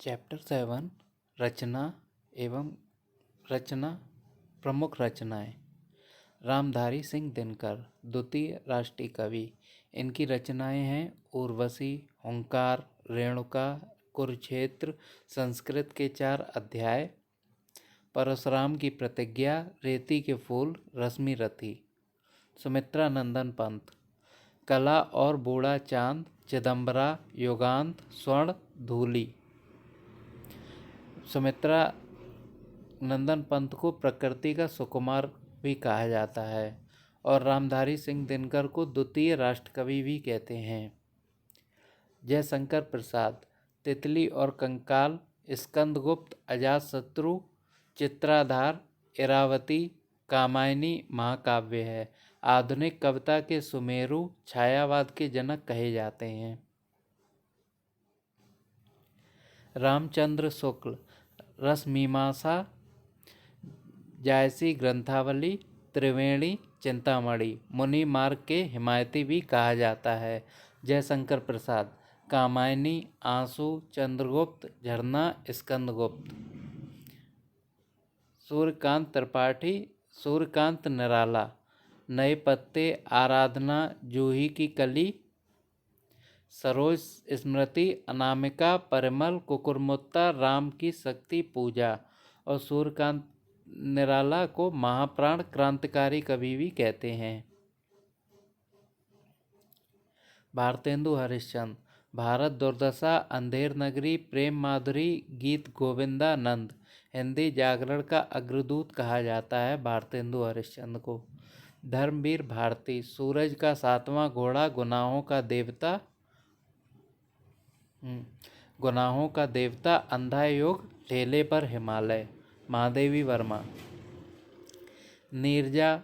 Chapter 7 रचना एवं रचना प्रमुख रचनाएं। रामधारी सिंह दिनकर द्वितीय राष्ट्रीय कवि। इनकी रचनाएं हैं उर्वशी, हुंकार, रेणुका, कुरुक्षेत्र, संस्कृत के 4 अध्याय, परशुराम की प्रतिज्ञा, रेती के फूल, रश्मि रथी। सुमित्रा नंदन पंत कला और बूढ़ा चांद, चिदंबरा, युगांत, स्वर्ण, धूली। सुमित्रा नंदन पंत को प्रकृति का सुकुमार भी कहा जाता है और रामधारी सिंह दिनकर को द्वितीय राष्ट्रकवि भी कहते हैं। जयशंकर प्रसाद तितली और कंकाल, स्कंदगुप्त, अजातशत्रु, चित्राधार, इरावती, कामायनी महाकाव्य है। आधुनिक कविता के सुमेरु, छायावाद के जनक कहे जाते हैं। रामचंद्र शुक्ल रसमीमांसा, जायसी ग्रंथावली, त्रिवेणी, चिंतामणि, मुनि मार्ग के हिमायती भी कहा जाता है। जयशंकर प्रसाद कामायनी, आंसू, चंद्रगुप्त, झरना, स्कंदगुप्त। सूर्यकांत त्रिपाठी सूर्यकांत निराला, नए पत्ते, आराधना, जूही की कली, सरोज स्मृति, अनामिका, परिमल, कुकुरमुत्ता, राम की शक्ति पूजा। और सूर्यकांत निराला को महाप्राण क्रांतिकारी कवि भी कहते हैं। भारतेंदु हरिश्चंद्र भारत दुर्दशा, अंधेर नगरी, प्रेम माधुरी, गीत गोविंदा नंद। हिंदी जागरण का अग्रदूत कहा जाता है भारतेंदु हरिश्चंद्र को। धर्मवीर भारती सूरज का 7वां घोड़ा, गुनाहों का देवता, अंधा योग, ठेले पर हिमालय। महादेवी वर्मा नीरजा,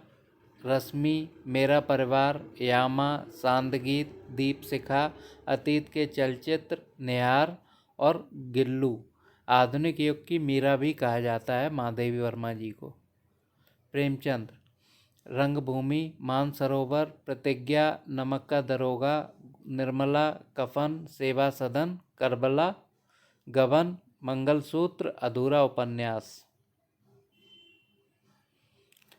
रश्मि, मेरा परिवार, यामा, सांदगीत, दीपशिखा, अतीत के चलचित्र, निहार और गिल्लू। आधुनिक युग की मीरा भी कहा जाता है महादेवी वर्मा जी को। प्रेमचंद्र रंगभूमि, मानसरोवर, प्रतिज्ञा, नमक का दरोगा, निर्मला, कफन, सेवा सदन, करबला, गबन, मंगलसूत्र, अधूरा उपन्यास।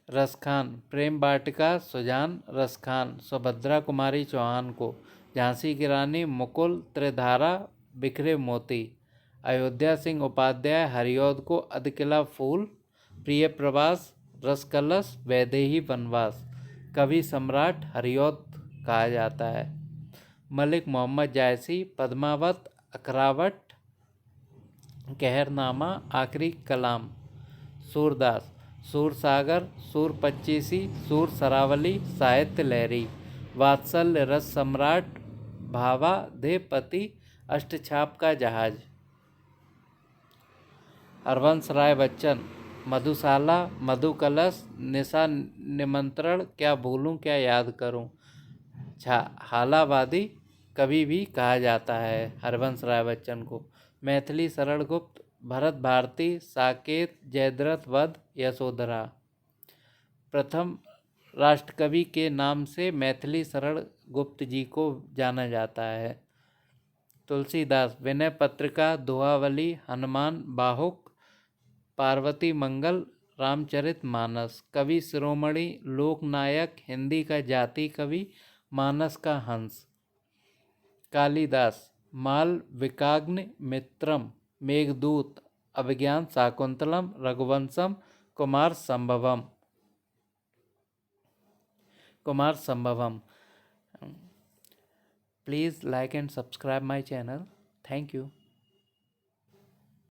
रसखान प्रेम वाटिका, सुजान, रसखान, सुभद्रा कुमारी चौहान को। झांसी की रानी, मुकुल, त्रिधारा, बिखरे मोती। अयोध्या सिंह उपाध्याय हरिऔध को, अधकिला फूल, प्रिय प्रवास, रसकलश, वैदेही वनवास। कवि सम्राट हरिऔध कहा जाता है। मलिक मोहम्मद जायसी पद्मावत, अखरावट, कहरनामा, आखिरी कलाम। सूरदास सूरसागर, सूर पच्चीसी, सूर सरावली, साहित्य लहरी। वात्सल्य रस सम्राट, भावाधिपति, अष्टछाप का जहाज। हरवंश राय बच्चन मधुशाला, मधुकलश, निशा निमंत्रण, क्या भूलूं क्या याद करूं। हालावादी कवि भी कहा जाता है हरवंश राय बच्चन को। मैथिली सरल गुप्त भरत भारती, साकेत, जयद्रथ वध, यशोधरा। प्रथम राष्ट्रकवि के नाम से मैथिली सरल गुप्त जी को जाना जाता है। तुलसीदास विनय पत्रिका, दोहावली, हनुमान बाहुक, पार्वती मंगल, रामचरित मानस। कवि शिरोमणि, लोकनायक, हिंदी का जाति कवि, मानस का हंस। कालिदास मालविकाग्नि मित्रम, मेघदूत, अभिज्ञान Shakuntalam, Raghuvamsham, Kumar संभवम। Please like and subscribe my channel. Thank you.